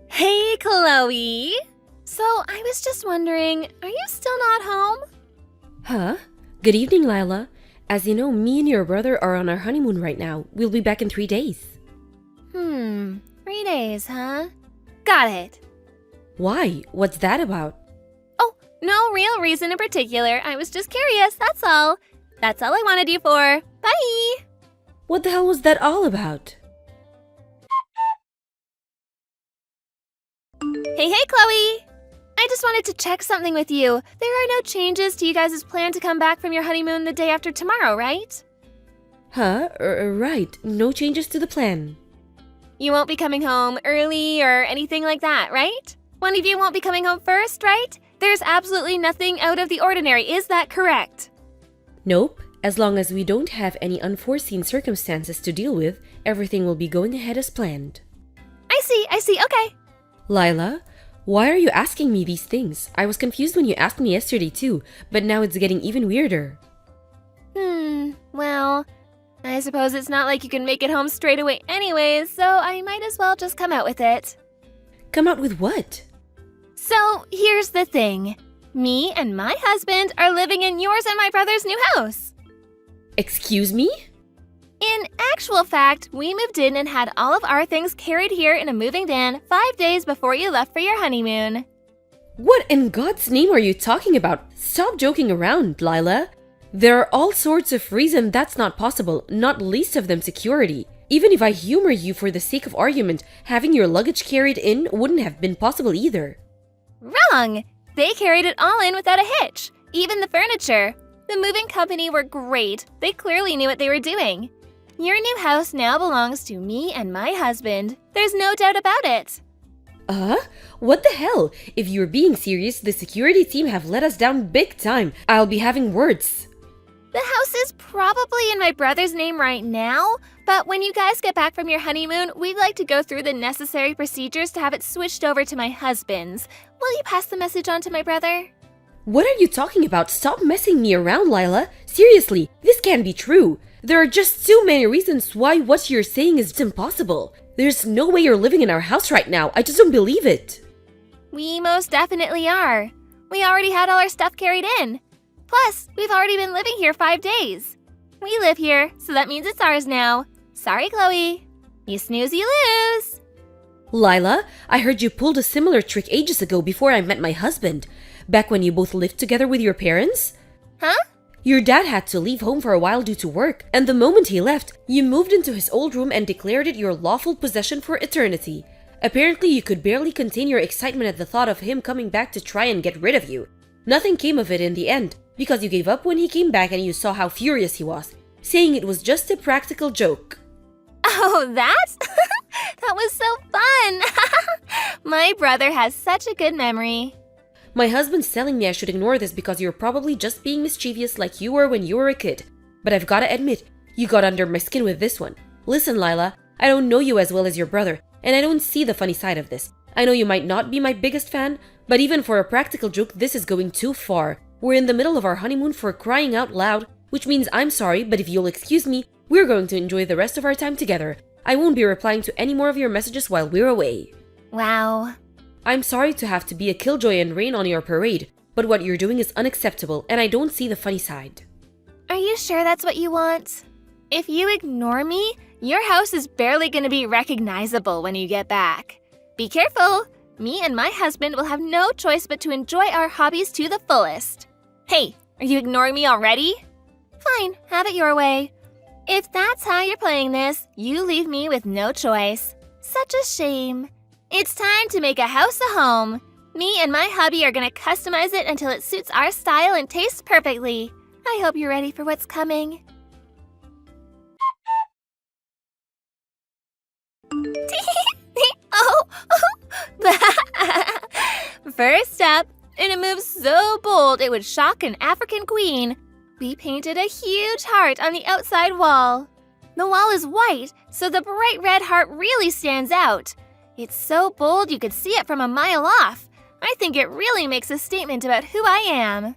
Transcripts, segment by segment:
Hey, Chloe! So, I was just wondering, are you still not home? Huh? Good evening, Lila. As you know, me and your brother are on our honeymoon right now. We'll be back in 3 days. 3 days, huh? Got it. Why? What's that about? Oh, no real reason in particular. I was just curious, that's all. That's all I wanted you for. Bye! What the hell was that all about? Hey, Chloe! I just wanted to check something with you. There are no changes to you guys' plan to come back from your honeymoon the day after tomorrow, right? Huh? Right. No changes to the plan. You won't be coming home early or anything like that, right? One of you won't be coming home first, right? There's absolutely nothing out of the ordinary, is that correct? Nope. As long as we don't have any unforeseen circumstances to deal with, everything will be going ahead as planned. I see, okay. Lila, why are you asking me these things? I was confused when you asked me yesterday too, but now it's getting even weirder. Well, I suppose it's not like you can make it home straight away anyways, so I might as well just come out with it. Come out with what? So, here's the thing. Me and my husband are living in yours and my brother's new house. Excuse me? In actual fact, we moved in and had all of our things carried here in a moving van 5 days before you left for your honeymoon. What in God's name are you talking about? Stop joking around, Lila. There are all sorts of reasons that's not possible, not least of them security. Even if I humor you for the sake of argument, having your luggage carried in wouldn't have been possible either. Wrong! They carried it all in without a hitch, even the furniture. The moving company were great. They clearly knew what they were doing. Your new house now belongs to me and my husband. There's no doubt about it. What the hell? If you're being serious, the security team have let us down big time. I'll be having words. The house is probably in my brother's name right now, but when you guys get back from your honeymoon, we'd like to go through the necessary procedures to have it switched over to my husband's. Will you pass the message on to my brother? What are you talking about? Stop messing me around, Lila. Seriously, this can't be true. There are just too many reasons why what you're saying is impossible. There's no way you're living in our house right now. I just don't believe it. We most definitely are. We already had all our stuff carried in. Plus, we've already been living here 5 days. We live here, so that means it's ours now. Sorry, Chloe. You snooze, you lose. Lila, I heard you pulled a similar trick ages ago before I met my husband. Back when you both lived together with your parents? Huh? Your dad had to leave home for a while due to work, and the moment he left, you moved into his old room and declared it your lawful possession for eternity. Apparently, you could barely contain your excitement at the thought of him coming back to try and get rid of you. Nothing came of it in the end, because you gave up when he came back and you saw how furious he was, saying it was just a practical joke. Oh, that? That was so fun! My brother has such a good memory. My husband's telling me I should ignore this because you're probably just being mischievous like you were when you were a kid. But I've gotta admit, you got under my skin with this one. Listen, Lila, I don't know you as well as your brother, and I don't see the funny side of this. I know you might not be my biggest fan, but even for a practical joke, this is going too far. We're in the middle of our honeymoon for crying out loud, which means I'm sorry, but if you'll excuse me, we're going to enjoy the rest of our time together. I won't be replying to any more of your messages while we're away. Wow. I'm sorry to have to be a killjoy and rain on your parade, but what you're doing is unacceptable, and I don't see the funny side. Are you sure that's what you want? If you ignore me, your house is barely going to be recognizable when you get back. Be careful! Me and my husband will have no choice but to enjoy our hobbies to the fullest. Hey, are you ignoring me already? Fine, have it your way. If that's how you're playing this, you leave me with no choice. Such a shame. It's time to make a house a home. Me and my hubby are gonna customize it until it suits our style and tastes perfectly. I hope you're ready for what's coming. First up, in a move so bold it would shock an African queen, we painted a huge heart on the outside wall. The wall is white, so the bright red heart really stands out. It's so bold you could see it from a mile off. I think it really makes a statement about who I am.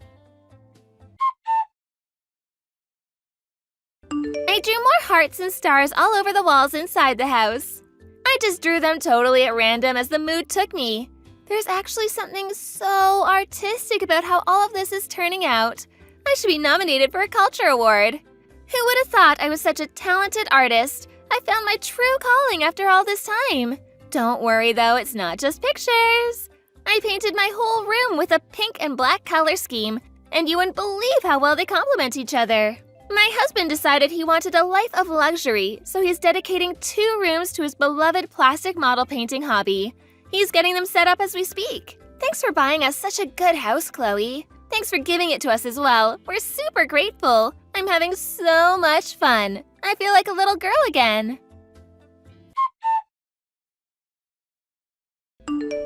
I drew more hearts and stars all over the walls inside the house. I just drew them totally at random as the mood took me. There's actually something so artistic about how all of this is turning out. I should be nominated for a culture award. Who would have thought I was such a talented artist? I found my true calling after all this time. Don't worry though, it's not just pictures. I painted my whole room with a pink and black color scheme, and you wouldn't believe how well they complement each other. My husband decided he wanted a life of luxury, so he's dedicating 2 rooms to his beloved plastic model painting hobby. He's getting them set up as we speak. Thanks for buying us such a good house, Chloe. Thanks for giving it to us as well. We're super grateful. I'm having so much fun. I feel like a little girl again.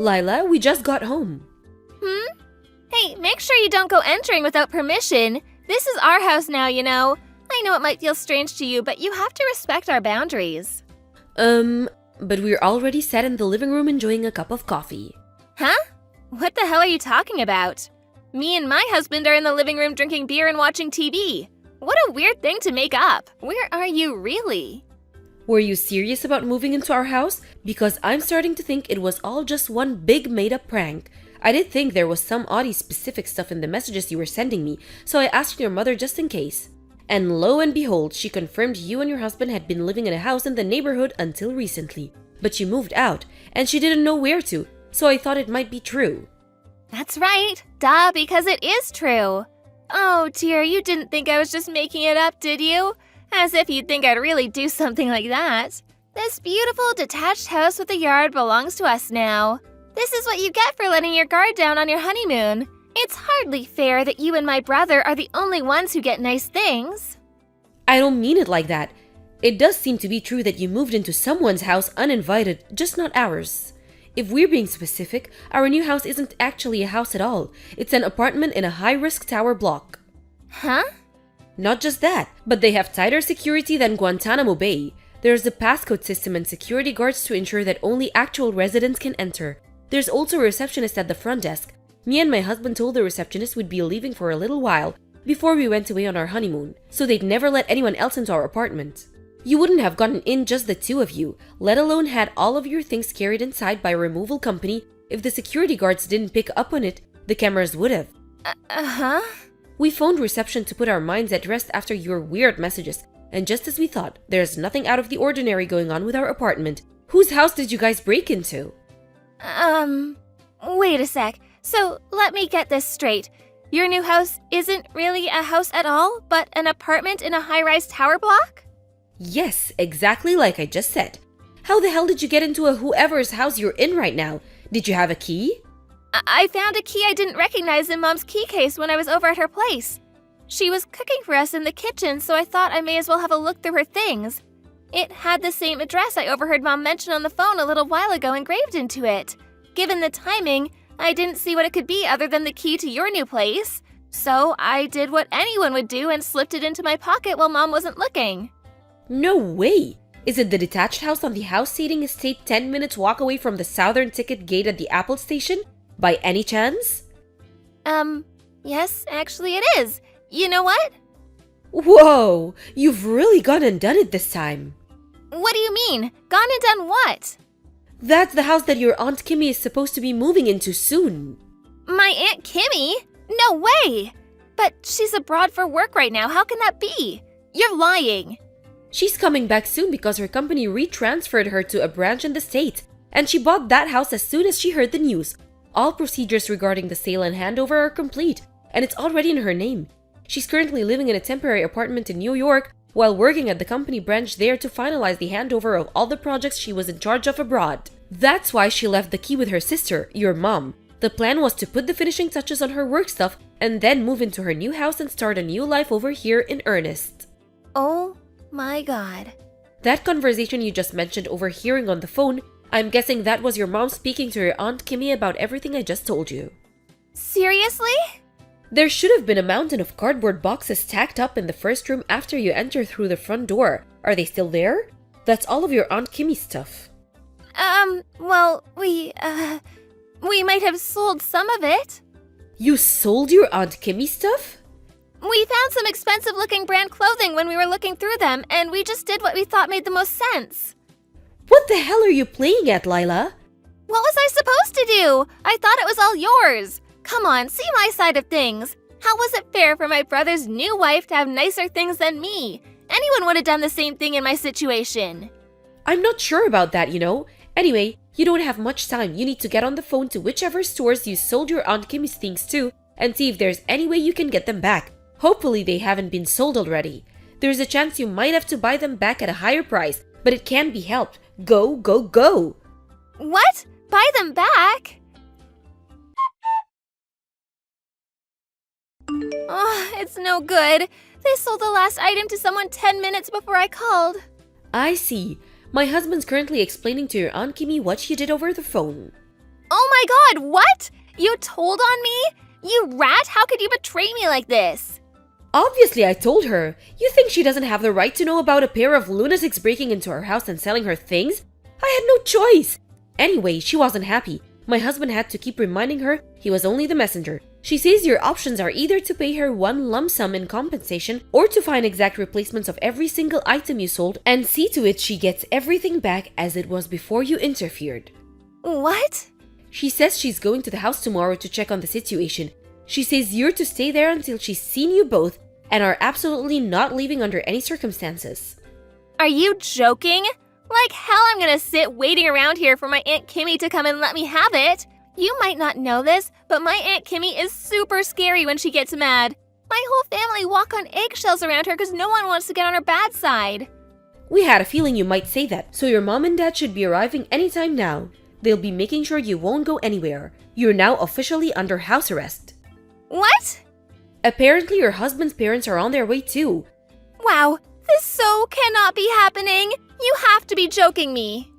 Lila, we just got home. Hey, make sure you don't go entering without permission. This is our house now, you know. I know it might feel strange to you, but you have to respect our boundaries. But we're already sat in the living room enjoying a cup of coffee. Huh? What the hell are you talking about? Me and my husband are in the living room drinking beer and watching TV. What a weird thing to make up. Where are you really? Were you serious about moving into our house? Because I'm starting to think it was all just one big made-up prank. I did think there was some oddly specific stuff in the messages you were sending me, so I asked your mother just in case. And lo and behold, she confirmed you and your husband had been living in a house in the neighborhood until recently. But you moved out, and she didn't know where to, so I thought it might be true. That's right. Duh, because it is true. Oh dear, you didn't think I was just making it up, did you? As if you'd think I'd really do something like that. This beautiful detached house with a yard belongs to us now. This is what you get for letting your guard down on your honeymoon. It's hardly fair that you and my brother are the only ones who get nice things. I don't mean it like that. It does seem to be true that you moved into someone's house uninvited, just not ours. If we're being specific, our new house isn't actually a house at all. It's an apartment in a high-risk tower block. Huh? Not just that, but they have tighter security than Guantanamo Bay. There's a passcode system and security guards to ensure that only actual residents can enter. There's also a receptionist at the front desk. Me and my husband told the receptionist we'd be leaving for a little while before we went away on our honeymoon, so they'd never let anyone else into our apartment. You wouldn't have gotten in just the 2 of you, let alone had all of your things carried inside by a removal company. If the security guards didn't pick up on it, the cameras would have. Uh-huh? We phoned reception to put our minds at rest after your weird messages, and just as we thought, there's nothing out of the ordinary going on with our apartment. Whose house did you guys break into? Wait a sec. So, let me get this straight. Your new house isn't really a house at all, but an apartment in a high-rise tower block? Yes, exactly like I just said. How the hell did you get into a whoever's house you're in right now? Did you have a key? I found a key I didn't recognize in Mom's key case when I was over at her place. She was cooking for us in the kitchen, so I thought I may as well have a look through her things. It had the same address I overheard Mom mention on the phone a little while ago engraved into it. Given the timing, I didn't see what it could be other than the key to your new place. So I did what anyone would do and slipped it into my pocket while Mom wasn't looking. No way! Is it the detached house on the house seating estate 10 minutes walk away from the southern ticket gate at the Apple station? By any chance? Yes, actually it is. You know what? Whoa! You've really gone and done it this time. What do you mean? Gone and done what? That's the house that your Aunt Kimmy is supposed to be moving into soon. My Aunt Kimmy? No way! But she's abroad for work right now. How can that be? You're lying. She's coming back soon because her company retransferred her to a branch in the States, and she bought that house as soon as she heard the news. All procedures regarding the sale and handover are complete, and it's already in her name. She's currently living in a temporary apartment in New York while working at the company branch there to finalize the handover of all the projects she was in charge of abroad. That's why she left the key with her sister, your mom. The plan was to put the finishing touches on her work stuff and then move into her new house and start a new life over here in earnest. Oh my god. That conversation you just mentioned overhearing on the phone, I'm guessing that was your mom speaking to your Aunt Kimmy about everything I just told you. Seriously? There should have been a mountain of cardboard boxes stacked up in the first room after you enter through the front door. Are they still there? That's all of your Aunt Kimmy's stuff. Well, we might have sold some of it. You sold your Aunt Kimmy's stuff? We found some expensive-looking brand clothing when we were looking through them, and we just did what we thought made the most sense. What the hell are you playing at, Lila? What was I supposed to do? I thought it was all yours. Come on, see my side of things. How was it fair for my brother's new wife to have nicer things than me? Anyone would have done the same thing in my situation. I'm not sure about that, you know. Anyway, you don't have much time. You need to get on the phone to whichever stores you sold your Aunt Kimmy's things to and see if there's any way you can get them back. Hopefully they haven't been sold already. There's a chance you might have to buy them back at a higher price, but it can't be helped. Go, go, go! What? Buy them back? Oh, it's no good. They sold the last item to someone 10 minutes before I called. I see. My husband's currently explaining to your Aunt Kimmy what she did over the phone. Oh my god, what? You told on me? You rat, how could you betray me like this? Obviously, I told her. You think she doesn't have the right to know about a pair of lunatics breaking into her house and selling her things? I had no choice. Anyway, she wasn't happy. My husband had to keep reminding her he was only the messenger. She says your options are either to pay her one lump sum in compensation or to find exact replacements of every single item you sold and see to it she gets everything back as it was before you interfered. What? She says she's going to the house tomorrow to check on the situation. She says you're to stay there until she's seen you both and are absolutely not leaving under any circumstances. Are you joking? Like hell I'm gonna sit waiting around here for my Aunt Kimmy to come and let me have it. You might not know this, but my Aunt Kimmy is super scary when she gets mad. My whole family walk on eggshells around her because no one wants to get on her bad side. We had a feeling you might say that, so your mom and dad should be arriving anytime now. They'll be making sure you won't go anywhere. You're now officially under house arrest. What? Apparently your husband's parents are on their way too. Wow, this so cannot be happening. You have to be joking me.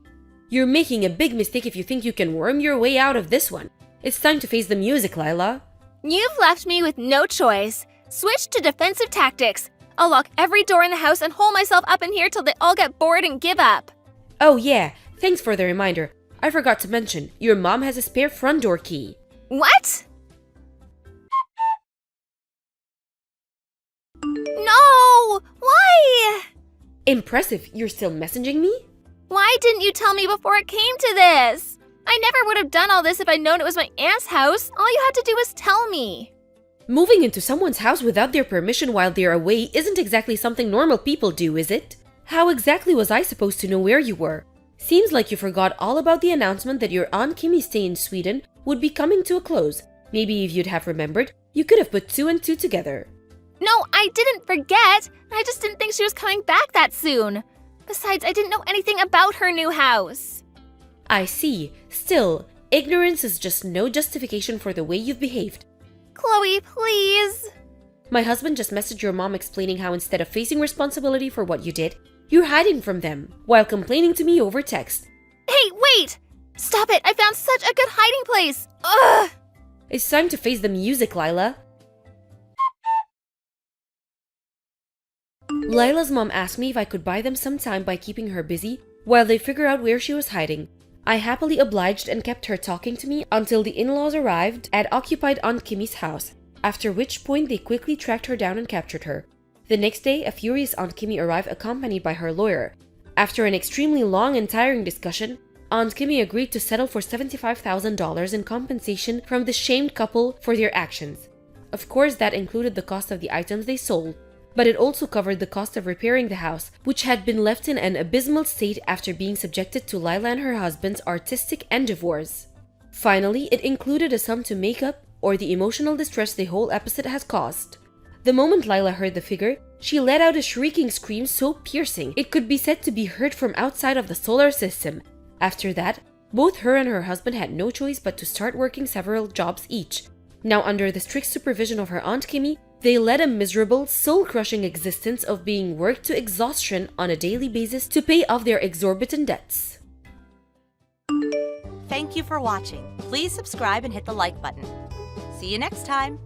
You're making a big mistake if you think you can worm your way out of this one. It's time to face the music, Lila. You've left me with no choice. Switch to defensive tactics. I'll lock every door in the house and hole myself up in here till they all get bored and give up. Oh yeah, thanks for the reminder. I forgot to mention, your mom has a spare front door key. What? No! Why? Impressive, you're still messaging me? Why didn't you tell me before it came to this? I never would have done all this if I'd known it was my aunt's house. All you had to do was tell me. Moving into someone's house without their permission while they're away isn't exactly something normal people do, is it? How exactly was I supposed to know where you were? Seems like you forgot all about the announcement that your Aunt Kimmy's stay in Sweden would be coming to a close. Maybe if you'd have remembered, you could have put two and two together. No, I didn't forget. I just didn't think she was coming back that soon. Besides, I didn't know anything about her new house. I see. Still, ignorance is just no justification for the way you've behaved. Chloe, please. My husband just messaged your mom explaining how instead of facing responsibility for what you did, you're hiding from them while complaining to me over text. Hey, wait! Stop it! I found such a good hiding place! Ugh! It's time to face the music, Lila. Lila's mom asked me if I could buy them some time by keeping her busy while they figure out where she was hiding. I happily obliged and kept her talking to me until the in-laws arrived at occupied Aunt Kimmy's house, after which point they quickly tracked her down and captured her. The next day, a furious Aunt Kimmy arrived accompanied by her lawyer. After an extremely long and tiring discussion, Aunt Kimmy agreed to settle for $75,000 in compensation from the shamed couple for their actions. Of course, that included the cost of the items they sold, but it also covered the cost of repairing the house, which had been left in an abysmal state after being subjected to Lila and her husband's artistic endeavors. Finally, it included a sum to make up or the emotional distress the whole episode has caused. The moment Lila heard the figure, she let out a shrieking scream so piercing it could be said to be heard from outside of the solar system. After that, both her and her husband had no choice but to start working several jobs each. Now, under the strict supervision of her Aunt Kimmy, they led a miserable, soul-crushing existence of being worked to exhaustion on a daily basis to pay off their exorbitant debts. Thank you for watching. Please subscribe and hit the like button. See you next time.